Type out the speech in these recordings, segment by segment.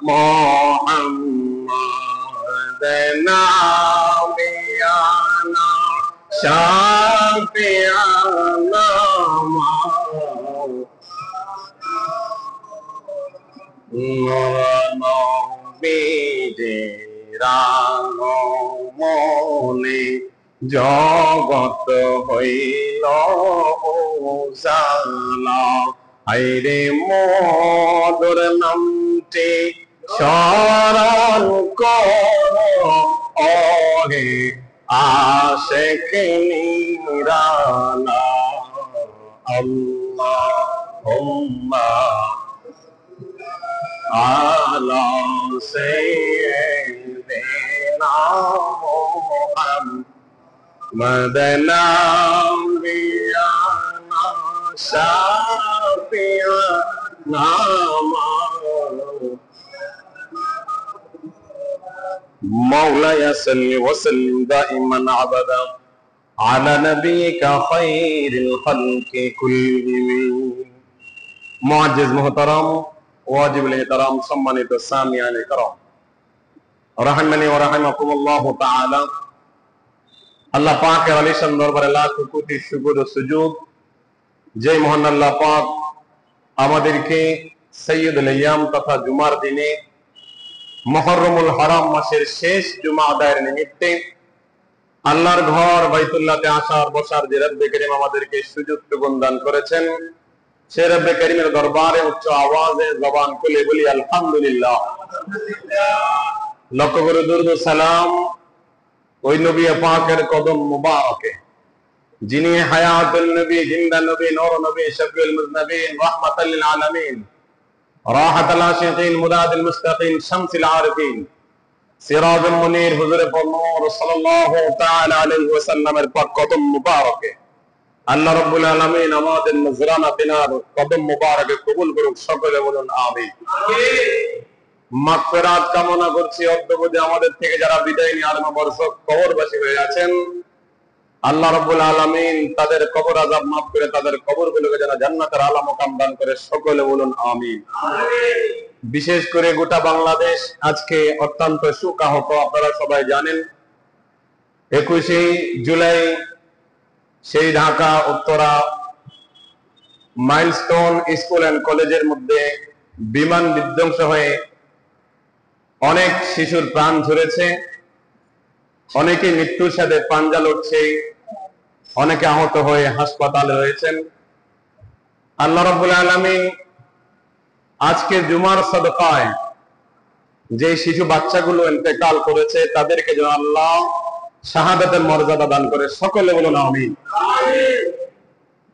محمد نبينا شفيعنا মনে জগত হইল উজালা আইরে মধুর নামটি স্মরণ কর ওহে আশিক নিরালা আল্লাহুম্মা আলা সাইয়্যিদিনা মুহাম্মদ নাবিয়ানা শাফিয়ানা مولاي صل وسلم دائما ابدا على نبيك خير الخلق كلهم معزز محترم واجب الاحترام সম্মানিত সামিয়ান کرام রাহিমানি ওয়া রাহিমাকুমুল্লাহ তাআলা আল্লাহ পাকের আলিশান দরবারে লাখ কোটি শুকর ও সুজুদ যে মহান আল্লাহ পাক আমাদেরকে সাইয়্যিদুল আইয়াম তথা জুমার দিনে মুহররমুল হারাম মাসের শেষ জুমা আদায়ের নিমিত্তে আল্লাহর ঘর বাইতুল্লাহতে আসার বসার যে রব্বে করিম আমাদেরকে সুযোগ দান করেছেন সে রব্বে করিমের দরবারে উচ্চ আওয়াজে জবান খুলে বলি আলহামদুলিল্লাহ। লক্ষ করে দুরূদ ও সালাম ওই নবী পাকের কদম মুবারকে যিনি হায়াতুল নবী, জিন্দা নবী, নূর নবী, শফিউল মুজনবিন, রাহমাতাল লিল আলামিন, রাহাতুল আশিকিন, মুরাদুল মুস্তাকিন, শামসুল আরিফিন, সিরাজুল মুনীর হুজুরে নূর সাল্লাল্লাহু তাআলা আলাইহি ওয়াসাল্লামের পাক কদম মুবারকে আল্লাহ রাব্বুল আলামিন আমাদের নজরানা তিনার কদম মুবারকে কবুল করুক, সকলে বলুন আমিন। মাগফিরাত কামনা করছি অদ্যবধি আমাদের থেকে যারা বিদায় নিয়ে আলম বর্ষক কবরবাসী হয়ে আছেন, আল্লাহ রাব্বুল আলামিন তাদের কবর আযাব মাফ করে তাদের কবরগুলোকে যেন জান্নাতের আলা মাকাম দান করে, সকলে বলুন আমিন। বিশেষ করে গোটা বাংলাদেশ আজকে অত্যন্ত শোকাহত। আপনারা সবাই জানেন 21শে জুলাই সেই Dhaka Uttara Milestone school and কলেজের মধ্যে বিমান বিধ্বংস হয়ে অনেক শিশুর প্রাণ ঝরেছে, অনেকে মৃত্যুর সাথে পাঞ্জা লড়ছে, অনেকে আহত হয়ে হাসপাতালে রয়েছেন। আল্লাহ রাব্বুল আলামিন আজকে জুমার সাদকায় যে শিশু বাচ্চাগুলো ইন্তেকাল করেছে তাদেরকে যেন আল্লাহ শাহাদাতের মর্যাদা দান করে, সকলে বলুন আমিন।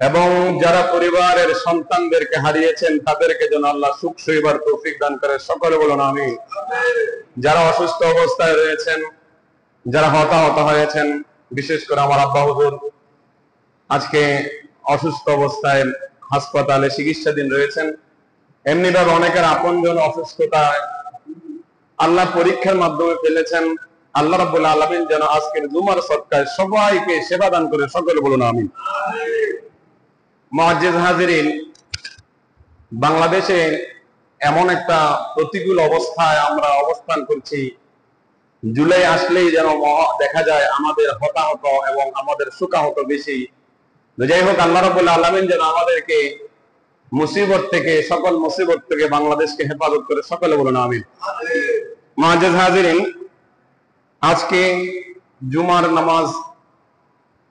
এবং যারা পরিবারের সন্তানদেরকে হারিয়েছেন তাদেরকে যেন আল্লাহ সুখ সইবার তৌফিক দান করে, সকলে বলুন আমিন। যারা অসুস্থ অবস্থায় রয়েছেন, যারা হতাহত হয়েছেন, বিশেষ করে আমার আব্বা হুজুর আজকে অসুস্থ অবস্থায় হাসপাতালে চিকিৎসাধীন রয়েছেন। এমনি ভাবে অনেকের আপনজন অসুস্থতায় আল্লাহ পরীক্ষার মাধ্যমে ফেলেছেন। আল্লাহ রাব্বুল আলামিন যেন আজকের জুমার সদকায় সবাইকে সেবা দান করে, সকলে বলুন আমিন। মুআজ্জিজ হাজিরিন, বাংলাদেশে এমন একটা প্রতিকূল অবস্থায় আমরা অবস্থান করছি, জুলাই আসলেই যেন দেখা যায় আমাদের হতাহত এবং আমাদের শোকাহত বেশি। যাই হোক, আল্লাহ রাব্বুল আলামিন যেন আমাদেরকে মুসিবত থেকে, সকল মুসিবত থেকে বাংলাদেশকে হেফাজত করে, সকলে বলুন আমিন। মুআজ্জিজ হাজিরিন, আজকে জুমার নামাজ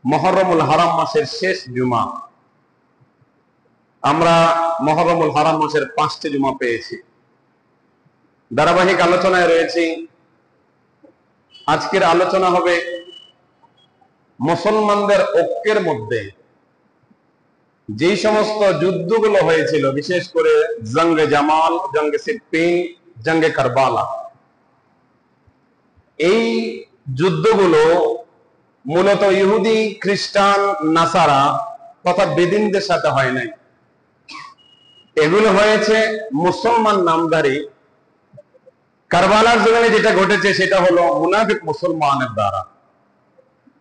মুহররমুল হারাম মাসের শেষ জুমা। আমরা মুহররমুল হারাম মাসের 5টি জুমা পেয়েছি, ধারাবাহিক আলোচনায় রয়েছি। আজকের আলোচনা হবে মুসলমানদের ঐক্যের মধ্যে যেই সমস্ত যুদ্ধগুলো হয়েছিল, বিশেষ করে জঙ্গে জামাল, জঙ্গে সিফফিন, জঙ্গে কারবালা। এই যুদ্ধগুলো মূলত ইহুদি, খ্রিস্টান, নাসারা তথা বেদিনদের সাথে হয় নাই। এগুলো হয়েছে মুসলমান নামধারী। কারবালার জমিনে যেটা ঘটেছে সেটা হলো মুনাফিক মুসলমানের দ্বারা।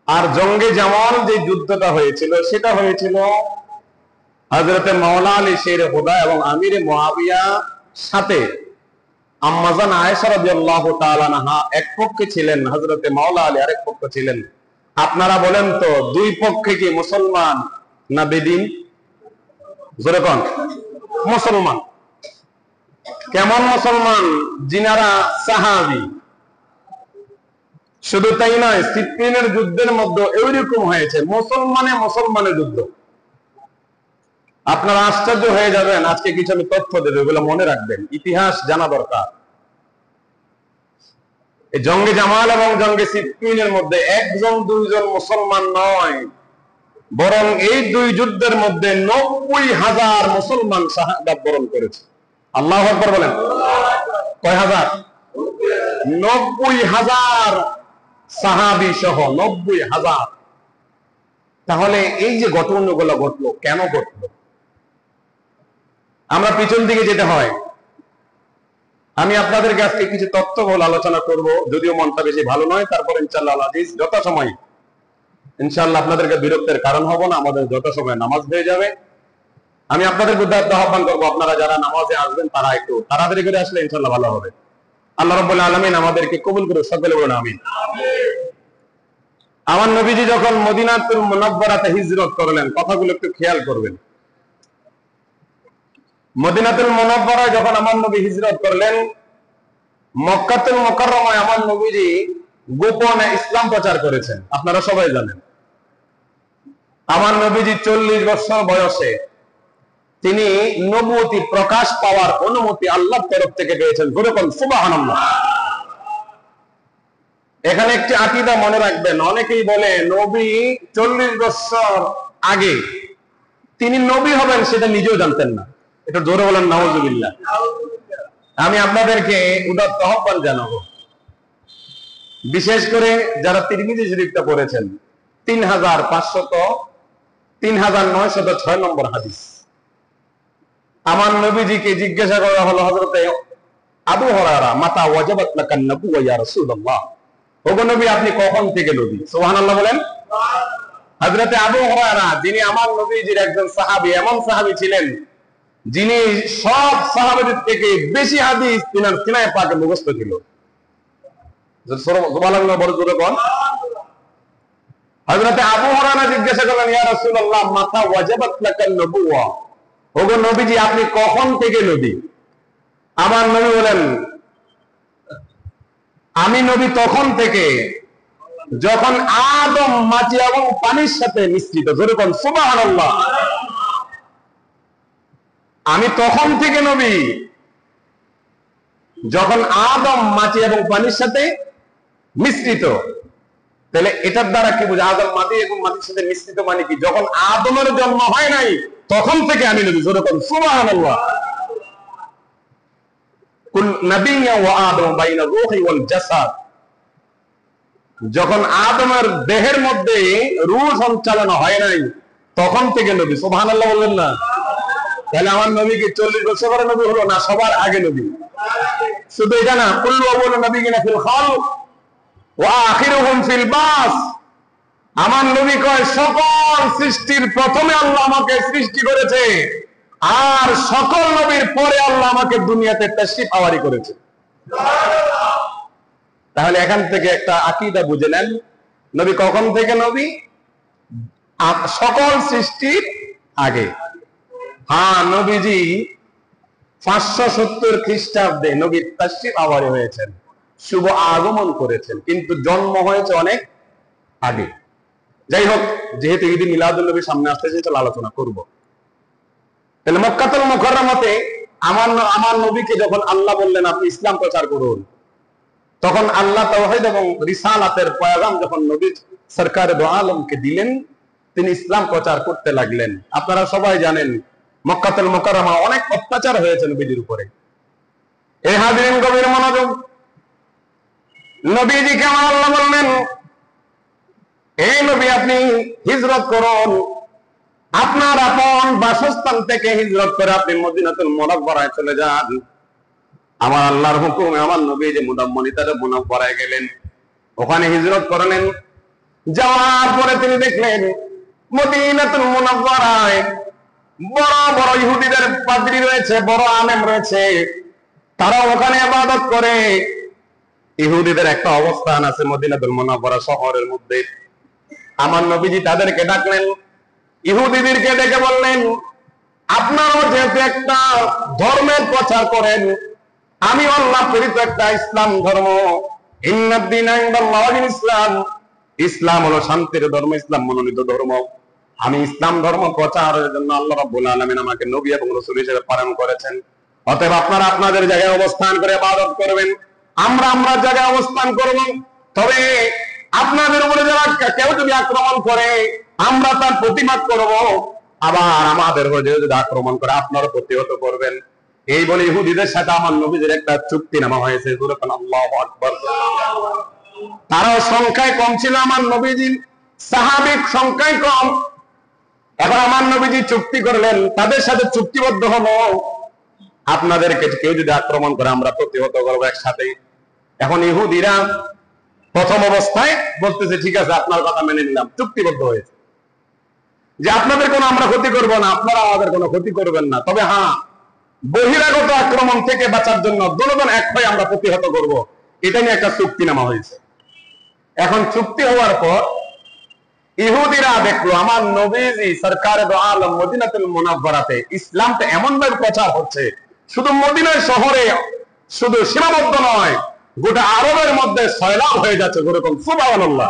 আর জঙ্গে জামাল যে যুদ্ধটা হয়েছিল সেটা হয়েছিল হযরতে মাওলা আলী শের খুদা এবং আমিরে মুআবিয়া সাথে আম্মাজান আয়েশা রাদিয়াল্লাহু তাআলা আনহা এক পক্ষে ছিলেন, হযরতে মাওলা আলী আরেক পক্ষে ছিলেন। আপনারা বলেন তো দুই পক্ষে কি মুসলমান না বেদিন? জোরে কোন? মুসলমান। কেমন মুসলমান? যিনারা সাহাবী। শুধু তাই নয়, সিফফিনের যুদ্ধের মধ্যে এইরকম হয়েছে, মুসলমানের যুদ্ধ। আপনারা আশ্চর্য হয়ে যাবেন। আজকে কিছু আমি তথ্য দেব, এগুলো মনে রাখবেন, ইতিহাস জানা দরকার। এই জঙ্গে জামাল এবং জঙ্গে সিফফিনের মধ্যে একজন দুইজন মুসলমান নয়, বরং এই দুই যুদ্ধের মধ্যে 90,000 মুসলমান শাহাদাত বরণ করেছে। আল্লাহু আকবার বলেন। কয় হাজার? 90,000 সাহাবী সহ 90,000। তাহলে এই যে ঘটনাগুলো ঘটলো, কেন ঘটলো? আমরা পিছন দিকে যেতে হয়। আমি আপনাদের কাছে কিছু তথ্য বলে আলোচনা করব, যদিও মনটা বেশি ভালো নয়, তারপর ইনশাআল্লাহ আজিজ যথাসময় ইনশাআল্লাহ আপনাদেরকে বিরক্তের কারণ হব না, আমাদের যথাসময় নামাজ হয়ে যাবে। আমি আপনাদের উদ্দেশ্যে আহ্বান করবো, আপনারা যারা নামাজে আসবেন তারা একটু তাড়াতাড়ি করে আসলে ইনশাআল্লাহ ভালো হবে। আল্লাহ রাব্বুল আলামিন আমাদেরকে কবুল করুন, সকলে বলুন আমিন। আমার নবীজি যখন মদিনাতুল মুনাওয়ারাতে হিজরত করলেন, কথাগুলো একটু খেয়াল করবেন। মদিনাতুল মুনাওয়ারায় যখন আমার নবী হিজরত করলেন, মক্কাতুল মুকাররমায় আমার নবীজি গোপনে ইসলাম প্রচার করেছেন, আপনারা সবাই জানেন। আমার নবীজি 40 বছর বয়সে তিনি নবুয়তি প্রকাশ পাওয়ার অনুমতি আল্লাহর তরফ থেকে পেয়েছেন। যেরকম সুবহানাল্লাহ। এখানে একটি আকীদা মনে রাখবেন, অনেকেই বলে নবী 40 বছর আগে তিনি নবী হবেন সেটা নিজেও জানতেন না। এটা জোরে বলেন নাউজুবিল্লাহ। আমি আপনাদেরকে উদাত্ত আহ্বান জানাবো, বিশেষ করে যারা তিরমিজি শরীফটা পড়েছেন, 3906 নম্বর হাদিস। আমার নবীজিকে জিজ্ঞাসা করা হলো, হযরতে আবু হুরায়রা, মাতা ওয়াজাবাত লাকান নবুওয়া ইয়া রাসূলুল্লাহ, ওগো নবী আপনি কখন থেকে নবী? সুবহানাল্লাহ বলেন। হযরতে আবু হুরায়রা, যিনি আমার নবীজির একজন সাহাবী, এমন সাহাবী ছিলেন যিনি সব সাহাবাদের থেকে বেশি হাদিস তিনার সিনায়ে পাকে মুখস্থ ছিল। সুবহানাল্লাহ বড় জোরে কোন। হযরতে আবু হুরায়রা জিজ্ঞাসা করলেন, ইয়া রাসূলুল্লাহ মাতা ওয়াজাবাত লাকান নবুওয়া, ওগো নবীজি আপনি কখন থেকে নবী? আমার নবী বলেন, আমি নবী তখন থেকে যখন আদম মাটি এবং পানির সাথে মিশ্রিত। জোরে কোন সুবহানাল্লাহ। আমি তখন থেকে নবী যখন আদম মাটি এবং পানির সাথে মিশ্রিত। তাহলে এটার দ্বারা কি বুঝা? আদম মাটি এবং মাটির সাথে মিশ্রিত মানে কি? যখন আদমের জন্ম হয় নাই তখন থেকে আমি নবী। জোরে কোন সুবহানাল্লাহ। কুল নাবিয়্যা ওয়া আদম বাইনা রূহি ওয়াল জাসাদ, যখন আদমের দেহের মধ্যে রূহ সঞ্চালন হয় নাই তখন থেকে নবী। সুবহানাল্লাহ বললেন না? তাহলে আমার নবী কি 40 বছর পরে নবী হলো না সবার আগে নবী? শুধু এটা না, কুল্লু আউয়ালু নাবিয়্যিনা ফিল খালক ওয়া আখিরুহুম ফিল বাস। আমার নবী কয় সকল সৃষ্টির প্রথমে আল্লাহ আমাকে সৃষ্টি করেছে, আর সকল নবীর পরে আল্লাহ আমাকে দুনিয়াতে তাশরীফ আওয়ারি করেছে। তাহলে এখান থেকে একটা আকীদা বুঝে নেন, নবী কখন থেকে নবী? সকল সৃষ্টির আগে। হ্যাঁ, নবীজি 570 খ্রিস্টাব্দে নবীর তাশরীফ আওয়ারি হয়েছেন, শুভ আগমন করেছেন, কিন্তু জন্ম হয়েছে অনেক আগে। যাই হোক, যেহেতু ঈদ মিলাদুন নবী সামনে আসতেছে, চল আলোচনা করব। তাহলে মক্কাতুল মুকাররমাতে আমার নবীকে যখন আল্লাহ বললেন আপনি ইসলাম প্রচার করুন, তখন আল্লাহ তাওহীদ এবং রিসালাতের পয়গাম যখন নবী সরকার দো আলমকে দিলেন, তিনি ইসলাম প্রচার করতে লাগলেন। আপনারা সবাই জানেন মক্কাতুল মুকাররমা অনেক অত্যাচার হয়েছে নবীজির উপরে। এই হাজিরিন গভীর মনোযোগ, নবীজিকে আমার আল্লাহ বললেন, এই নবী আপনি হিজরত করুন, আপনার আপন বাসস্থান থেকে হিজরত করে আপনি মদিনাতুল মুনাওয়ারায় চলে যান। আমার আল্লাহর হুকুমে আমার নবী যে মুনাওয়ারাতে মুনাওয়ারায় গেলেন, ওখানে হিজরত করলেন। যাওয়ার পরে তিনি দেখলেন মদিনাতুল মুনাওয়ারায় বড় বড় ইহুদিদের পাদ্রী রয়েছে, বড় আলেম রয়েছে। তারা ওখানে ইবাদত করে। ইহুদিদের একটা অবস্থান আছে মদিনাতুল মুনাওয়ারা শহরের মধ্যে। আমার নবীজি তাদেরকে ডাকলেন, ইহুদিদেরকে ডেকে বললেন, আপনারাও যেহেতু একটা ধর্মের প্রচার করেন, আমি আল্লাহ প্রেরিত একটা ইসলাম ধর্ম, ইন্নাদ দীনা ইনদাল্লাহিল ইসলাম, ইসলাম হলো শান্তির ধর্ম, ইসলাম মনোনীত ধর্ম। আমি ইসলাম ধর্ম প্রচারের জন্য আল্লাহ রাব্বুল আলামিন আমাকে নবী এবং রাসূল হিসেবে প্রেরণ করেছেন। অতএব আপনারা আপনাদের জায়গায় অবস্থান করে ইবাদত করবেন, আমরা আমরা জায়গায় অবস্থান করব। তবে আপনাদের উপরে যারা কেউ যদি আক্রমণ করে, আমরা তার প্রতিবাদ করব, আবার আমাদের উপরে যদি আক্রমণ করে আপনারা প্রতিহত করবেন। এই বলে ইহুদিদের সাথে আমার নবীদের একটা চুক্তিনামা হয়েছে। আল্লাহু আকবার। তারাও সংখ্যায় কম ছিল, আমার নবীজির সাহাবিক সংখ্যায় কম। এখন আমার নবীজি চুক্তি করলেন, তাদের সাথে চুক্তিবদ্ধ হলো, আপনাদেরকে কেউ যদি আক্রমণ করে আমরা প্রতিহত করবো একসাথে। এখন ইহুদিরা প্রথম অবস্থায় বলতেছে, ঠিক আছে আপনার কথা মেনে নিলাম, চুক্তিবদ্ধ হয়েছে যে আপনাদের কোনো আমরা ক্ষতি করবো না, আপনারা আমাদের কোনো ক্ষতি করবেন না। তবে হ্যাঁ, বহিরাগত আক্রমণ থেকে বাঁচার জন্য দুজন এক হয়ে আমরা প্রতিহত করব, এটা নিয়ে একটা চুক্তিনামা হয়েছে। এখন চুক্তি হওয়ার পর ইহুদিরা দেখলো আমার নবীজি সরকারে দো আলম মদিনাতুল মুনাওয়ারাতে ইসলামটা এমন ভাবে প্রচার হচ্ছে, শুধু মদিনার শহরে শুধু সীমাবদ্ধ নয়, গোটা আরবের মধ্যে সয়লাব হয়ে যাচ্ছে। যেরকম সুবহানাল্লাহ।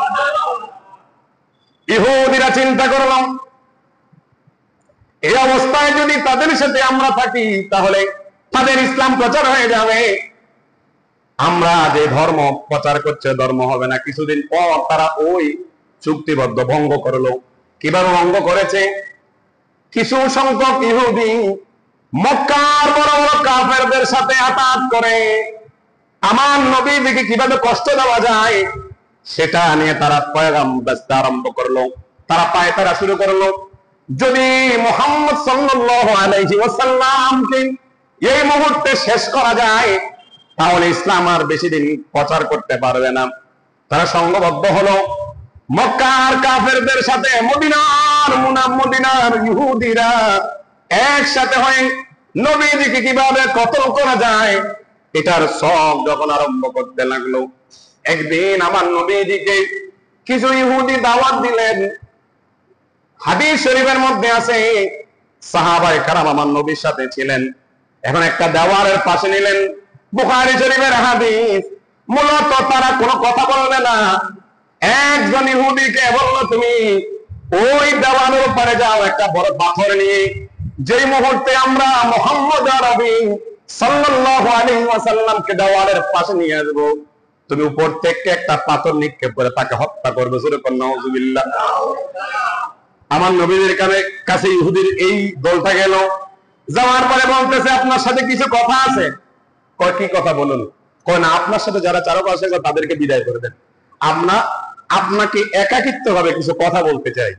ইহুদিরা চিন্তা করলাম, এই অবস্থায় যদি তাদের সাথে আমরা থাকি তাহলে তাদের ইসলাম প্রচার হয়ে যাবে, আমরা যে ধর্ম প্রচার করছে ধর্ম হবে না। কিছুদিন পর তারা ওই চুক্তিবদ্ধ ভঙ্গ করলো। কিভাবে ভঙ্গ করেছে? কিছু সংখ্যক ইহুদি মক্কার বড় বড় কাফেরদের সাথে আতাত করে আমার নবীকে কিভাবে কষ্ট দেওয়া যায় সেটা নিয়ে তারা পয়গাম বেচতে আরম্ভ করলো। তারা পায়তারা শুরু করলো, যদি মুহাম্মদ সাল্লাল্লাহু আলাইহি ওয়াসাল্লামকে এই মুহূর্তে শেষ করা যায় তাহলে ইসলাম আর বেশি দিন প্রচার করতে পারবে না। তারা সংঘবদ্ধ হলো মক্কার কাফেরদের সাথে। মদিনার ইহুদিরা একসাথে হয়ে নবীজিকে কিভাবে কতল করা যায় এটার শখ যখন আরম্ভ করতে লাগলো। একদিন আমার নবীজিকে কিছু ইহুদি দাওয়াত দিলেন। হাদিস শরীফের মধ্যে আছে সাহাবায়ে কেরাম আমার নবীর সাথে ছিলেন। এখন একটা দেওয়ালের পাশে নিলেন, বুখারী শরীফের হাদিস। মূলত তারা কোনো কথা বলবে না। একজন ইহুদিকে বলল, তুমি ওই দেওয়ালের উপরে যাও একটা বড় পাথর নিয়ে, যেই মুহূর্তে আমরা মুহাম্মদ আরবি সাল্লাল্লাহু আলাইহি ওয়াসাল্লামকে দেওয়ালের পাশে নিয়ে আসব, তুমি উপর থেকে একটা পাথর নিক্ষেপ করে তাকে হত্যা করবে। সুবহানাল্লাহ, নাউযুবিল্লাহ। আমার নবীদের কাছে ইহুদির এই দলটা গেল, যাওয়ার পরে বলতেছে, আপনার সাথে কিছু কথা আছে। কয়, কি কথা বলুন? কয় না, আপনার সাথে যারা চারপাশে তাদেরকে বিদায় করে দেন, আমরা আপনাকে একাকিত্ব ভাবে কিছু কথা বলতে চাই।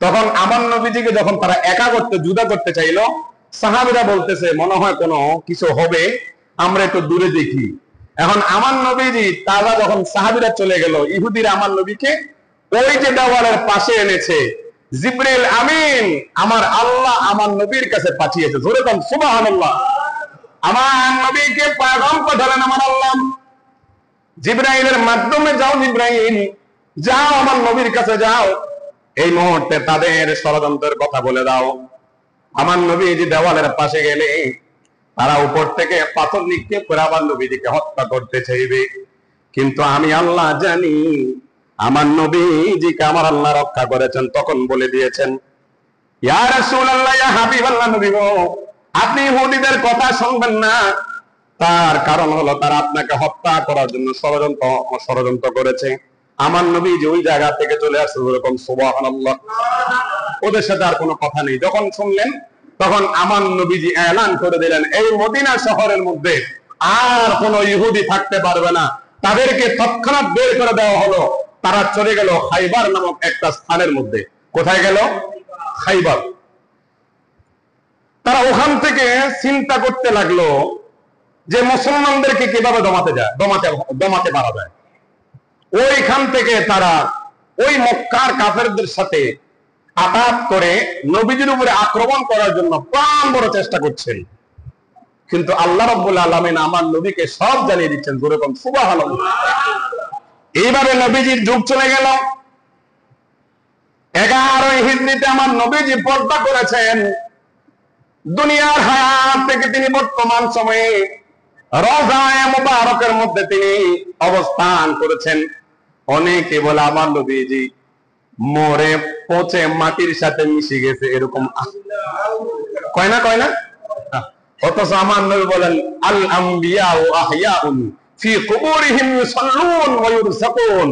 তখন আমার নবীজিকে যখন তারা একা করতে জুদা করতে চাইলো, সাহাবীরা বলতেছে মনে হয় কোনো কিছু হবে, আমরা একটু দূরে দেখি। এখন আমার নবীজি তারা যখন সাহাবীরা চলে গেল, ইহুদিরা আমার নবীকে ওই যে দেওয়ালের পাশে এনেছে। জিবরিল আমিন আমার আল্লাহ আমার নবীর কাছে পাঠিয়েছে। জোরে বলেন সুবহানাল্লাহ। আমার নবীকে পয়গাম পাঠালেন আমার আল্লাহ। জিবরাইলের মাধ্যমে, যাও জিবরাইল, যাও আমার নবীর কাছে যাও, এই মুহূর্তে তাদের ষড়যন্ত্রের কথা বলে দাও। আমার নবী যে দেওয়ালের পাশে গেলে তারা উপর থেকে পাথর নিক্ষেপ করে আমার নবীজিকে হত্যা করতে চাইবে। কিন্তু আমি আল্লাহ জানি আমার নবীজিকে আমার আল্লাহ রক্ষা করেছেন। তখন বলে দিয়েছেন, ইয়া রাসূলুল্লাহ, ইয়া হাবিবাল্লাহ, নবী গো, আপনি ইহুদিদের কথা শুনবেন না। তার কারণ হলো তারা আপনাকে হত্যা করার জন্য ষড়যন্ত্র করেছে। আমার নবী যে ওই জায়গা থেকে চলে আসছে, ওরকম সুবহানাল্লাহ। ওদের সাথে আর কোনো কথা নেই। যখন শুনলেন তখন আমার নবীজি এলান করে দিলেন, এই মদিনা শহরের মধ্যে আর কোনো ইহুদি থাকতে পারবে না। তাদেরকে তৎক্ষণাৎ বের করে দেওয়া হলো। তারা চলে গেল খাইবার নামক একটা স্থানের মধ্যে। কোথায় গেল? খাইবার। তারা ওখান থেকে চিন্তা করতে লাগলো যে মুসলমানদেরকে কিভাবে দমাতে পারা যায়। ওইখান থেকে তারা ওই মক্কার কাফেরদের সাথে আঘাত করে নবীজির উপরে আক্রমণ করার জন্য প্রাণ বড় চেষ্টা করছেন। কিন্তু আল্লাহ রাব্বুল আলামিন আমার নবীকে সব জানিয়ে দিচ্ছেন। যেরকম সুবহানাল্লাহ। এইভাবে নবীজির যুগ চলে গেল। 11 হিজরিতে আমার নবীজি পর্দা করেছেন। দুনিয়ার হায়াত থেকে তিনি বর্তমান সময়ে রওজায়ে মুবারকের মধ্যে তিনি অবস্থান করেছেন। অনেকে বলে আমার নবীজি মরে পচে মাটির সাথে মিশে গেছে, এরকম কয় না? অথচ আমার নবী বলেন আল আম্বিয়া ও আহইয়াউন ফি কুবুরিহিম ইউসাল্লুন ওয়া ইউরযাকুন।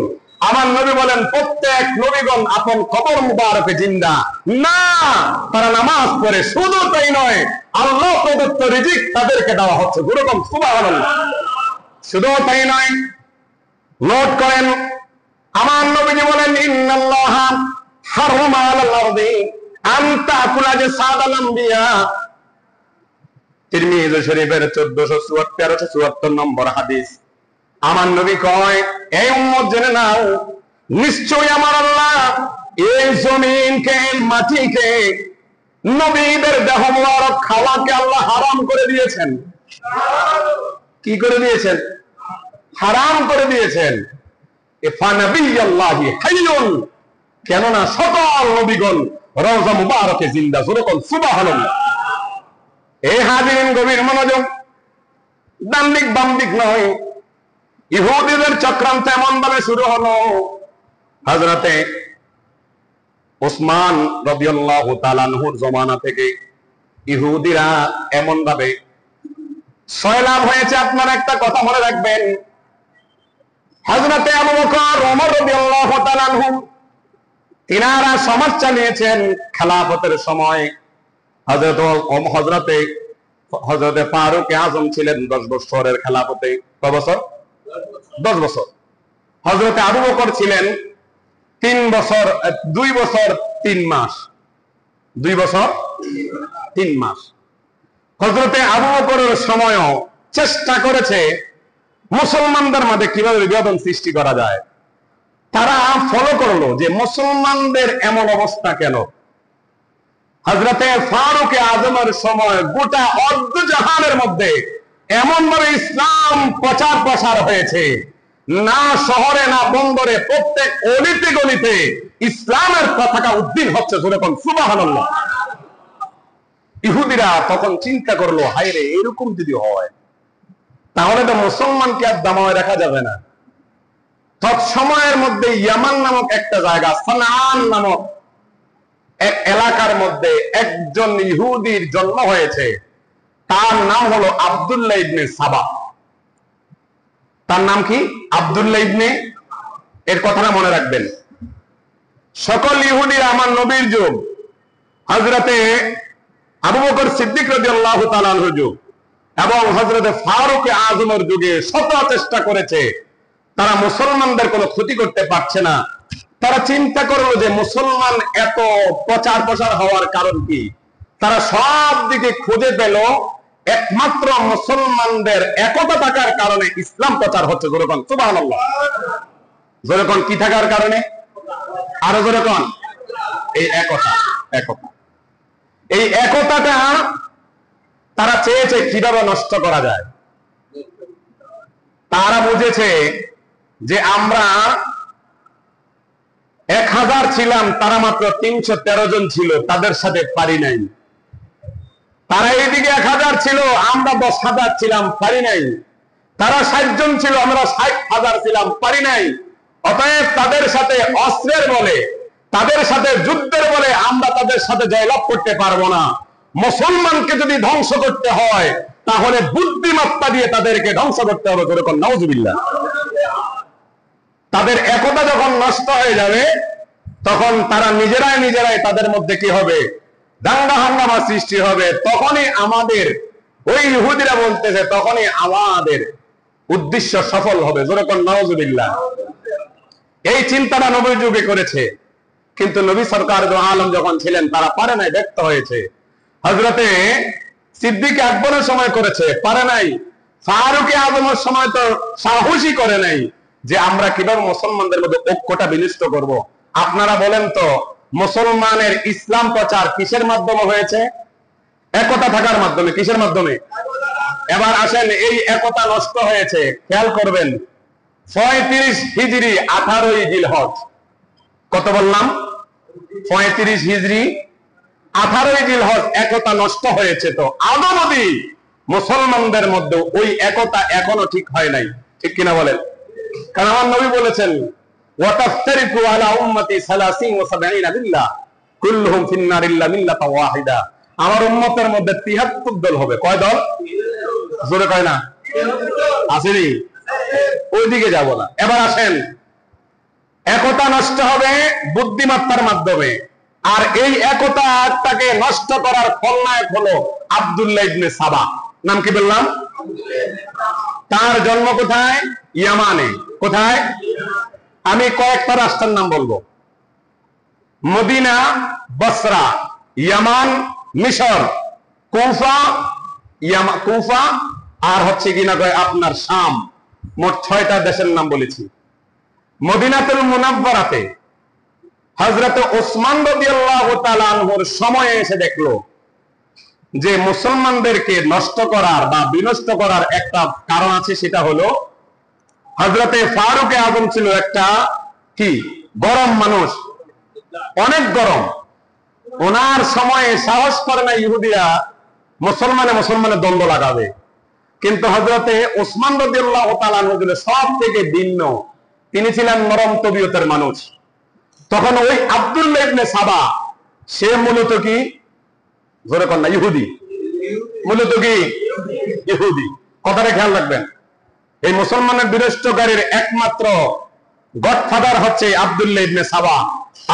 আমার নবী বলেন প্রত্যেক নবীগণ আপন কবর মুবারকে জিন্দা না, তারা নামাজ পড়ে। শুধু তাই নয়, আল্লাহ প্রদত্ত রিজিক তাদেরকে দেওয়া হচ্ছে। যেরকম সুবহানাল্লাহ। শুধু তাই নয়, নোট করেন, আমার নবীজি বলেন ইন্নাল্লাহা হারামা আলাল আরদি আন তাকুলা জাসাদাল আম্বিয়া। তিরমিজি শরীফের 1374 নম্বর হাদিস। আমার নবী কয়, এই উম্মত জেনে নাও, নিশ্চয়ই আমার আল্লাহ এই জমিনকে, মাটিকে, নবীদের দেহ মুবারক খাওয়াকে আল্লাহ হারাম করে দিয়েছেন। কি করে দিয়েছেন? হারাম করে দিয়েছেন। ফানাবিয়াল্লাহি হাইয়ুন, কেননা সকল নবীগণ রওজা মুবারকে জিন্দা। যেরকম সুবহানাল্লাহ। এই হাজিরিন গভীর মনোযোগ, ডান দিক বাম দিক নয়। ইহুদিদের চক্রান্ত এমন ভাবে শুরু হলো, হযরতে ওসমান রাদিয়াল্লাহু তাআলা আনহুর জমানা থেকে ইহুদিরা এমন ভাবে সয়লাভ হয়েছে। আপনারা একটা কথা মনে রাখবেন, হযরতে আবু বকর, ওমর রাদিয়াল্লাহু তাআলা আনহু তিনারা সমাজ চালিয়েছেন খেলাফতের সময়। হযরতে ফারুক আযম ছিলেন 10 বছরের খেলাফতে। কত বছর? 10 বছর। হযরতে আবু বকর ছিলেন 2 বছর 3 মাস। 2 বছর 3 মাস। হযরতে আবু বকরের সময়ও চেষ্টা করেছে মুসলমানদের মধ্যে কিভাবে বিভাজন সৃষ্টি করা যায়। তারা ফলো করলো যে মুসলমানদের এমন অবস্থা কেন। হযরতে ফারুক আযমের সময় গোটা অর্ধ জাহানের মধ্যে এমন ভাবে ইসলাম প্রচার প্রসার হয়েছে, না শহরে না বন্দরে, প্রত্যেক অলিতে গলিতে ইসলামের পতাকা উদ্দিন হচ্ছে। যেরকম সুবহানাল্লাহ। ইহুদিরা তখন চিন্তা করলো, হায়রে, এরকম যদি হয় তাহলে তো মুসলমানকে আর দামায় রাখা যাবে না। তৎসময়ের মধ্যে ইয়ামান নামক একটা জায়গা, সানাআন নামক এক এলাকার মধ্যে একজন ইহুদির জন্ম হয়েছে। তার নাম হলো আব্দুল্লাহ ইবনে সাবা। তার নাম কি? আব্দুল্লাহ ইবনে। এর কথাটা মনে রাখবেন। সকল ইহুদিরা আমার নবীর যুগ, হযরতে আবু বকর সিদ্দিক রাদিয়াল্লাহু তাআলা আনহুর যুগ এবং হযরতে ফারুক আযমের যুগে শত চেষ্টা করেছে, তারা মুসলমানদের কোনো ক্ষতি করতে পারছে না। তারা চিন্তা করলো যে মুসলমান এত প্রচার প্রসার হওয়ার কারণ কি। তারা সব দিকে খুঁজে পেল একমাত্র মুসলমানদের একতা থাকার কারণে ইসলাম প্রচার হচ্ছে। যেরকম সুবহানাল্লাহ। যেরকম কি থাকার কারণে? আরো যেরকম এই একতা। এই একতাটা তারা চেয়েছে কিভাবে নষ্ট করা যায়। তারা বুঝেছে যে আমরা 1000 ছিলাম, তারা মাত্র 313 জন ছিল, তাদের সাথে পারি নাই। তারা এইদিকে 1000 ছিল, আমরা 10,000 ছিলাম, পারি নাই। তারা 60 জন ছিল, আমরা 60,000 ছিলাম, পারি নাই। অতএব তাদের সাথে অস্ত্রের বলে, তাদের সাথে যুদ্ধের বলে আমরা তাদের সাথে জয়লাভ করতে পারবো না। মুসলমানকে যদি ধ্বংস করতে হয় তাহলে বুদ্ধিমত্তা দিয়ে তাদেরকে ধ্বংস করতে হবে। যেরকম নাউজুবিল্লাহ। তাদের একতা যখন নষ্ট হয়ে যাবে তখন তারা নিজেরাই তাদের মধ্যে কি হবে? দাঙ্গা হাঙ্গামা সৃষ্টি হবে। তখনই আমাদের ওই ইহুদিরা বলতেছে, তখনই আমাদের উদ্দেশ্য সফল হবে। যেরকম নাউজুবিল্লাহ। এই চিন্তাটা নবীর যুগে করেছে, কিন্তু নবী সরকার দো আলম যখন ছিলেন তারা পারে নাই, ব্যর্থ হয়েছে। হযরতে সিদ্দিক আকবরের সময় করেছে, পারে নাই। ফারুক আযমের সময় তো সাহসী করে নাই যে আমরা কিভাবে মুসলমানদের মধ্যে ঐক্যটা বিনষ্ট করব। আপনারা বলেন তো, মুসলমানের ইসলাম প্রচার কিসের মাধ্যমে হয়েছে? একতা থাকার মাধ্যমে। কিসের মাধ্যমে? এবার আসেন, এই একতা নষ্ট হয়েছে, খেয়াল করবেন। 35 হিজরি 18ই জিলহজ, কত বললাম? 35 হিজরি 18ই জিলহজ একতা নষ্ট হয়েছে। তো আদৌ নবী মুসলমানদের মধ্যে ওই একতা এখনো ঠিক হয় নাই, ঠিক কিনা বলেন? কারণ আমার নবী বলেছেন, ওয়াতাফতারিকু আলা উম্মতি 30 ওয়া 70 মিল্লাহ কুল্লুহুম ফিন-নার ইল্লা মিল্লাতা ওয়াহিদা। আমার উম্মতের মধ্যে 73 দল হবে। কয় দল? জোরে কয় না? আসেনি? ওইদিকে যাব না। এবার আসেন, একতা নষ্ট হবে বুদ্ধিমত্তার মাধ্যমে, আর এই একতাটাকে নষ্ট করার খলনায়ক হলো আব্দুল্লাহ ইবনে সাবা। নাম কি বললাম? তার জন্ম কোথায়? ইয়ামানে। কোথায়? আমি কয়েকটা রাষ্ট্রের নাম বলবো: মদিনা, বসরা, ইয়ামান, মিশর, কুফা, কুফা, আর হচ্ছে কিনা আপনার শাম। মোট 6টা দেশের নাম বলেছি। মদিনাতুল মুনাওয়ারাতে হযরত ওসমান রাদিয়াল্লাহু তাআলা আনহুর সময়ে এসে দেখলো যে মুসলমানদেরকে নষ্ট করার বা বিনষ্ট করার একটা কারণ আছে, সেটা হলো হযরতে ফারুক আযম ছিল একটা কি গরম মানুষ, অনেক গরম। ওনার সময়ে সাহস করে না ইহুদিরা মুসলমানে দ্বন্দ্ব লাগাবে। কিন্তু হযরতে ওসমান রাদিয়াল্লাহু তাআলা আনহু সব থেকে ভিন্ন, তিনি ছিলেন নরম তবিয়তের মানুষ। তখন ওই আব্দুল্লাহ ইবনে সাবা, সে মূলত কি, জোরে কর না, ইহুদি। মূলত কি? ইহুদি। কথাটা খেয়াল রাখবেন। এই মুসলমানের বিনষ্টকারীর একমাত্র গডফাদার হচ্ছে আব্দুল্লাহ ইবনে সাবা,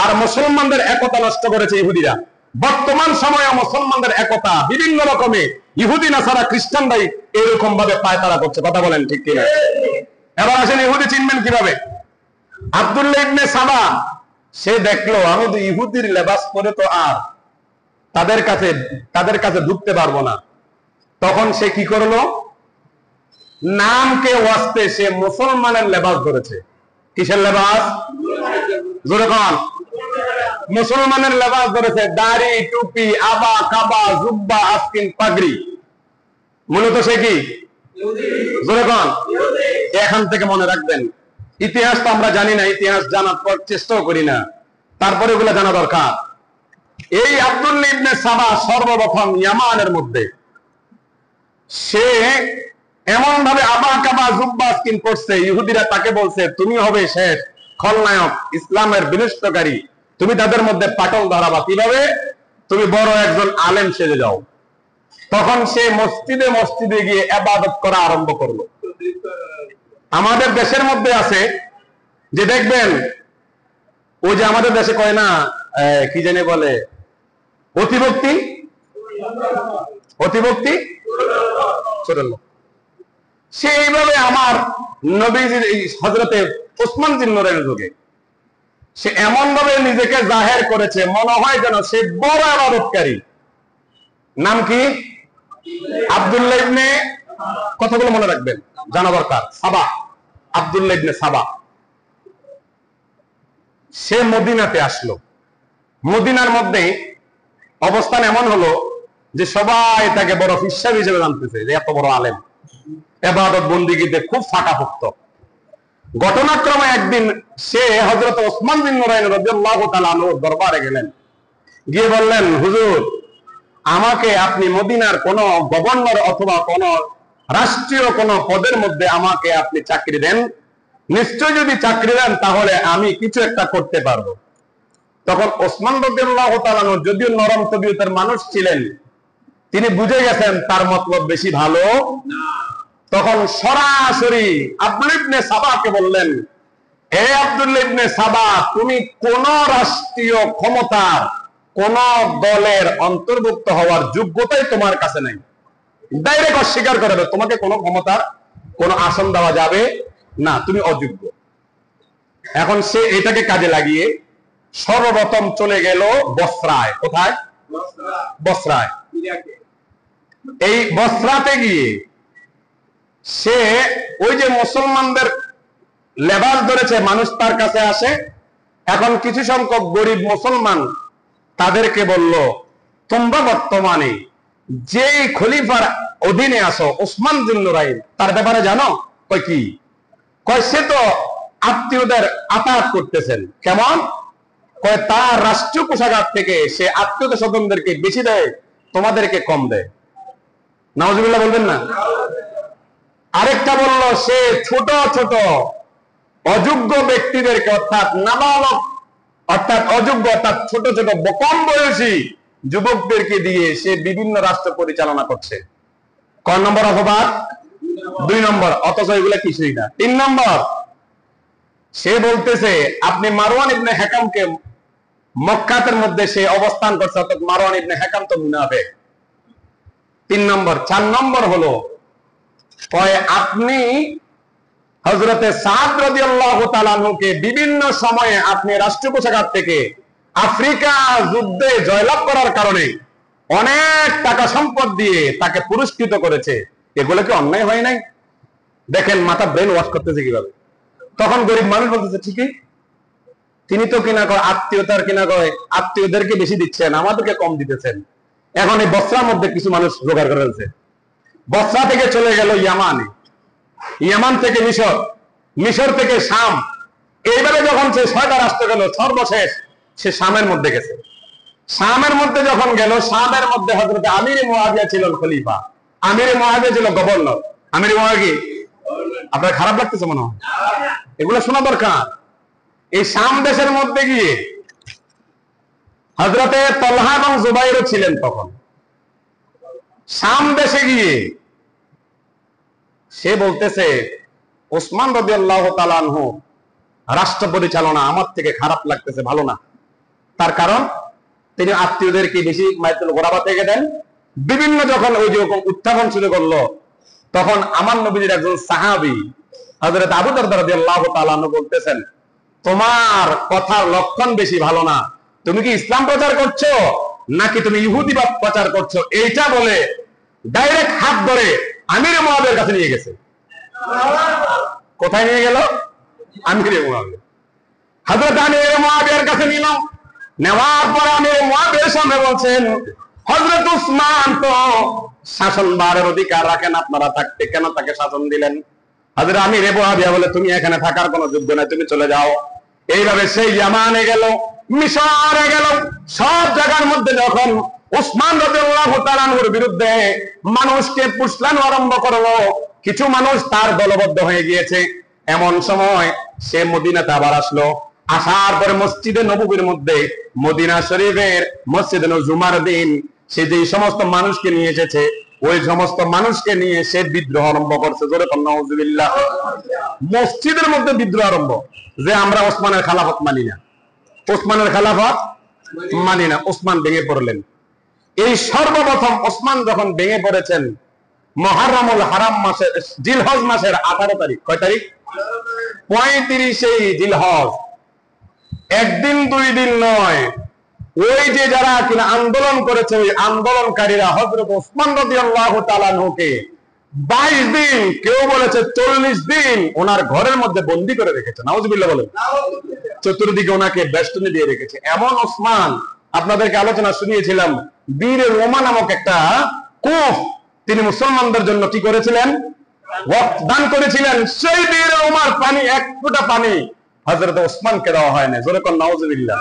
আর মুসলমানদের একতা নষ্ট করেছে ইহুদিরা। বর্তমান সময়ে মুসলমানদের একতা বিভিন্ন রকমে ইহুদি নাসারা খ্রিস্টানরাই এরকম ভাবে পায়তারা করছে। কথা বলেন ঠিক কিনা? এবার আসেন, ইহুদি চিনবেন কিভাবে? আব্দুল্লাহ ইবনে সাবা, সে দেখলো আমি তো ইহুদির লেবাস পরে তো আর তাদের কাছে ঢুকতে পারবো না। তখন সে কি করলো? নামকে ওয়াস্তে সে মুসলমানের লেবাস ধরেছে। কিসের লেবাস? জোরে কোন? মুসলমানের লেবাস ধরেছে। দাড়ি, টুপি, আবা, কাবা, জুব্বা, আস্কিন, পাগড়ি। মূলত সে কি? জোরে কোন? এখান থেকে মনে রাখবেন, ইতিহাস তো আমরা জানি না, ইতিহাস জানার পর চেষ্টাও করি না, তারপরে ওগুলো জানা দরকার। এই আব্দুল্লাহ ইবনে সাবা সর্বপ্রথম ইয়ামানের মধ্যে সে এমন ভাবে আবা কাবা জুব্বা আস্কিন করছে, ইহুদিরা তাকে বলছে তুমি হবে শেষ খলনায়ক, ইসলামের বিনষ্টকারী, তুমি তাদের মধ্যে পাটল ধরাবা। কিভাবে? তুমি বড় একজন আলেম সেজে যাও। তখন সে মসজিদে মসজিদে গিয়ে ইবাদত করা আরম্ভ করলো। আমাদের দেশের মধ্যে আছে যে দেখবেন, ওই যে আমাদের দেশে কয় না, কি জানি বলে, অতিভক্তি, অতিভক্তি ছোট লোক। সে এইভাবে আমার নবীজির এই হযরতে ওসমান জিন নূরাইনের যুগে সে এমন ভাবে নিজেকে জাহের করেছে, মনে হয় যেন সে বড় ইবাদতকারী। নাম কি? আব্দুল্লাহ ইবনে, কথাগুলো মনে রাখবেন, জানা দরকার। সাবা, আব্দুল্লাহ ইবনে সাবা। সে মদিনাতে আসলো। মদিনার মধ্যে অবস্থান এমন হলো যে সবাই তাকে বড় ফিসাব হিসেবে জানতেছে, যে এত বড় আলেম, ইবাদত বন্দেগীতে খুব ফাঁকাপোক্ত। ঘটনাক্রমে একদিন সে হযরত ওসমান বিন নুরাইন রাদিয়াল্লাহু তাআলা আনহুর দরবারে গেলেন, গিয়ে বললেন, হুজুর, আমাকে আপনি মদিনার কোন গভর্নর অথবা কোন রাষ্ট্রীয় কোন পদের মধ্যে আমাকে আপনি চাকরি দেন, নিশ্চয় যদি চাকরি দেন তাহলে আমি কিছু একটা করতে পারবো। তখন ওসমান রাদিয়াল্লাহু তাআলা আনহু যদিও নরম তবিয়তের মানুষ ছিলেন, তিনি বুঝে গেছেন তার মতলব বেশি ভালো না। তখন সরাসরি আব্দুল্লাহ ইবনে সাবাকে বললেন, হে আব্দুল্লাহ ইবনে সাবা, তুমি কোন রাষ্ট্রীয় ক্ষমতার কোন দলের অন্তর্ভুক্ত হওয়ার যোগ্যতাই তোমার কাছে নাই। ডাইরেক্ট অস্বীকার করে দেবে, তোমাকে কোনো ক্ষমতার কোন আসন দেওয়া যাবে না, তুমি অযোগ্য। এখন সে এটাকে কাজে লাগিয়ে সর্বপ্রথম চলে গেল বসরায়। কোথায়? বসরায়। এই বসরাতে গিয়ে সে ওই যে মুসলমানদের লেবাস ধরেছে, মানুষ তার কাছে আসে। এখন কিছু সংখ্যক গরিব মুসলমান তাদেরকে বলল, তোমরা বর্তমানে যে খলিফার অধীনে আসো। ওসমান যুন নুরাইন তার ব্যাপারে জানো? কয় কি? কয় সে তো আত্মীয়দের আতায়াত করতেছেন। কেমন? কয় তার রাষ্ট্রীয় কোষাগার থেকে সে আত্মীয় স্বজনদেরকে বেশি দেয়, তোমাদেরকে কম দেয়। নাউজুবিল্লাহ বলবেন না? আরেকটা বলল সে ছোট ছোট অযোগ্য ব্যক্তিদেরকে, অর্থাৎ নাবালক, অর্থাৎ অযোগ্য, অর্থাৎ ছোট ছোট কম বয়সী যুবকদেরকে দিয়ে সে বিভিন্ন রাষ্ট্র পরিচালনা করছে। কয় নম্বর অপবাদ? 2 নম্বর। অথচ এগুলা কিছুই না। 3 নম্বর, সে বলতেছে আপনি মারওয়ান ইবনে হাকামকে, মক্কাতের মধ্যে সে অবস্থান করছে, অর্থাৎ মারওয়ান ইবনে হাকাম তো মুনাফিক। 3 নম্বর। 4 নম্বর হলো কয় আপনি হযরতে সাদ রাদিয়াল্লাহু তাআলা আনহুকে বিভিন্ন সময়ে আপনি রাষ্ট্রীয় কোষাগার থেকে আফ্রিকা যুদ্ধে জয়লাভ করার কারণে অনেক টাকা সম্পদ দিয়ে তাকে পুরস্কৃত করেছে। এগুলো কি অন্যায় হয় নাই? দেখেন মাথা ব্রেন ওয়াশ করতেছে কিভাবে। তখন গরিব মানুষ বলতেছে ঠিকই, তিনি তো কিনা কয় আত্মীয়তার কিনা কয় আত্মীয়দেরকে বেশি দিচ্ছেন, আমাদেরকে কম দিতেছেন। এখন এই বসরার মধ্যে কিছু মানুষ জোগাড় করে ফেলছে। বসরা থেকে চলে গেল ইয়ামানে, ইয়ামান থেকে মিশর, মিশর থেকে শাম। এইবারে যখন সে 6টা রাষ্ট্র গেল, সর্বশেষ সে শামের মধ্যে গেছে। শামের মধ্যে যখন গেল, শামের মধ্যে হযরত আমির মুআবিয়া ছিলেন খলিফা, আমির মুআবিয়া ছিল গভর্নর। আমির মুআবিয়া কি আপনার খারাপ লাগতেছে মনে হয়? এগুলো শোনা দরকার। এই শাম দেশের মধ্যে গিয়ে হযরতে তালহা এবং জুবাইরও ছিলেন। তখন শাম দেশে গিয়ে সে বলতেছে ওসমান রাদিয়াল্লাহু তাআলা আনহু রাষ্ট্র পরিচালনা আমার থেকে খারাপ লাগতেছে, ভালো না। তার কারণ তিনি আত্মীয়দেরকে বেশি মাইতুল গোরাবা থেকে দেন। বিভিন্ন যখন ওই যে উত্থাপন শুরু করলো, তখন আমার নবীর একজন সাহাবী হযরত আবু দারদা রাদিয়াল্লাহু তাআলা আনহু বলতেছেন তোমার কথার লক্ষণ বেশি ভালো না, তুমি কি ইসলাম প্রচার করছো নাকি তুমি ইহুদিবাদ প্রচার করছো? এইটা বলে ডাইরেক্ট হাত ধরে আমির মুআবিয়ার কাছে নিয়ে গেছে। কোথায় নিয়ে গেল? আমির মুআবিয়া। হযরত আমির মুআবিয়ার কাছে নিল। নেওয়ার পর আমির মুআবিয়ার সামনে বলছেন হযরত উসমান তো শাসনভারের অধিকার রাখেন, আপনারা থাকতে কেন তাকে শাসন দিলেন? হযরত আমির মুআবিয়া বলে তুমি এখানে থাকার কোনো যোগ্য নাই, তুমি চলে যাও। এইভাবে সেই ইয়ামানে গেল, মিশরে গেল, সব জায়গার মধ্যে যখন উসমান রাদিয়াল্লাহু তাআলা আনহুর বিরুদ্ধে মানুষকে পুষলানো আরম্ভ করলো, কিছু মানুষ তার দলবদ্ধ হয়ে গিয়েছে। এমন সময় সে মদিনাতে আবার আসলো। আসার পরে মসজিদে নববীর মধ্যে, মদিনা শরীফের মসজিদে জুমার দিন সে যে সমস্ত মানুষকে নিয়ে এসেছে, ওই সমস্ত মানুষকে নিয়ে সে বিদ্রোহ আরম্ভ করছে। জোরে বলেন নাউজুবিল্লাহ। মসজিদের মধ্যে বিদ্রোহ আরম্ভ, যে আমরা ওসমানের খেলাফত মানি না, ওসমানের খেলাফত মানি না। ওসমান ভেঙে পড়লেন। এই সর্বপ্রথম ওসমান যখন ভেঙে পড়েছেন মুহররমুল হারাম মাসের, জিলহজ মাসের 18 তারিখ। কয় তারিখ? 35 জিলহজ। একদিন 2 দিন নয়, ওই যে যারা কিনা আন্দোলন করেছে, ওই আন্দোলনকারীরা হযরত ওসমান রাদিয়াল্লাহু তাআলা আনহুকে 22 দিন, কেউ বলেছে 40 দিন ওনার ঘরের মধ্যে বন্দী করে রেখেছে। নাউজুবিল্লাহ বলেন। চতুর্দিকে ওনাকে বেষ্টনী দিয়ে রেখেছে। এমন ওসমান, আপনাদেরকে আলোচনা শুনিয়েছিলাম, বীর রোমা নামক একটা কূপ তিনি মুসলমানদের জন্য কি করেছিলেন? ওয়াক্ফ দান করেছিলেন। সেই বীর রোমার পানি, এক ফোঁটা পানি হযরত ওসমানকে দেওয়া হয় না। জোরে কোন নাউজুবিল্লাহ।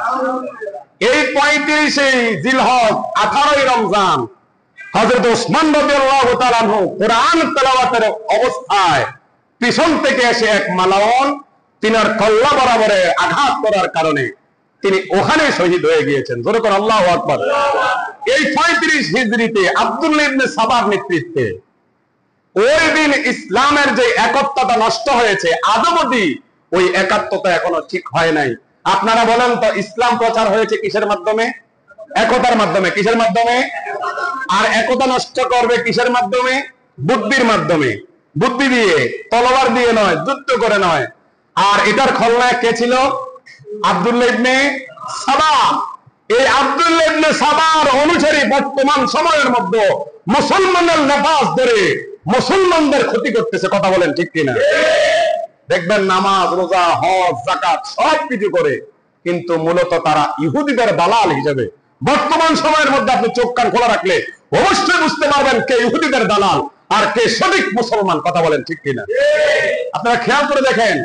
এই 35 জিলহজ 18 রমজান হযরত ওসমান রাদিয়াল্লাহু তাআলা আনহু কোরআন তেলাওয়াতের অবস্থায় পিছন থেকে এসে এক মালাউন তিনার কল্লা বরাবরে আঘাত করার কারণে তিনি ওখানে শহীদ হয়ে গিয়েছেন। জোরে কোন আল্লাহু আকবার। এই 35 হিজরিতে আব্দুল্লাহ ইবনে সাবার নেতৃত্বে ওই দিন ইসলামের যে একত্বতা নষ্ট হয়েছে, আদৌ অবধি ওই একাত্মতা এখনো ঠিক হয় নাই। আপনারা বলেন তো, ইসলাম প্রচার হয়েছে কিসের মাধ্যমে? একতার মাধ্যমে। কিসের মাধ্যমে? আর একতা নষ্ট করবে কিসের মাধ্যমে? বুদ্ধির মাধ্যমে। বুদ্ধি দিয়ে, তলোয়ার দিয়ে নয়, যুদ্ধ করে নয়। আর এটার খলনায়ক কে ছিল? আব্দুল্লাহ ইবনে সাবা। এই আব্দুল্লাহ ইবনে সাবার অনুসারী বর্তমান সময়ের মধ্যে মুসলমানের নেফাজ ধরে মুসলমানদের ক্ষতি করতেছে। কথা বলেন ঠিক কিনা? দেখবেন নামাজ, রোজা, হজ, যাকাত সব কিছু করে, কিন্তু মূলত তারা ইহুদিদের দালাল হিসেবে বর্তমান সময়ের মধ্যে আপনি চোখ কান খোলা রাখলে অবশ্যই বুঝতে পারবেন কে ইহুদিদের দালাল আর কে সঠিক মুসলমান। কথা বলেন ঠিক কিনা? আপনারা খেয়াল করে দেখেন,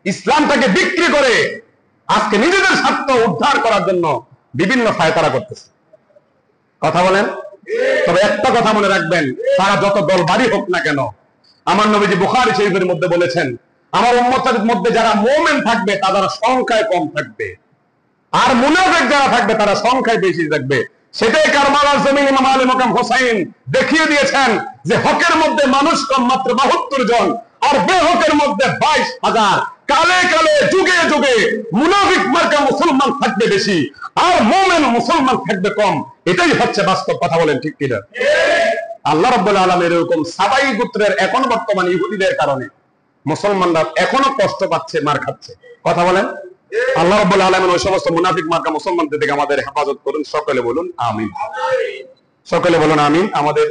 ইসলামটাকে বিক্রি করে আজকে নিজেদের স্বার্থ উদ্ধার করার জন্য বিভিন্ন ফায়তারা করতেছে। কথা বলেন। তবে একটা কথা মনে রাখবেন, তারা যত দলবাড়ি হোক না কেন, আমার নবীজি বুখারী শরীফের মধ্যে বলেছেন, আমার উম্মতের মধ্যে যারা মুমিন থাকবে তারা সংখ্যায় কম থাকবে, আর মুনাফিক যারা থাকবে তারা সংখ্যায় বেশি থাকবে। সেটাই কারবালার জমিন ইমাম আলী মাকাম হোসাইন দেখিয়ে দিয়েছেন যে হকের মধ্যে মানুষ কম মাত্র 72 জন, আর বেহকের মধ্যে 22,000। কালে কালে যুগে যুগে মুনাফিক মার্কা মুসলমান থাকবে বেশি, আর মুমিন মুসলমান থাকবে কম। এটাই হচ্ছে বাস্তব। কথা বলেন ঠিক কিনা? আল্লাহ রাব্বুল আলামিন এরকম সাবাই গোত্রের এখন বর্তমান ইহুদিদের কারণে মুসলমানরা এখনো কষ্ট পাচ্ছে, মার খাচ্ছে। কথা বলেন। আল্লাহ রাব্বুল আলামিন ওই সমস্ত মুনাফিক মার্কা মুসলমানদের থেকে আমাদের হেফাজত করুন। সকলে বলুন আমিন। সকলে বলুন আমিন। আমাদের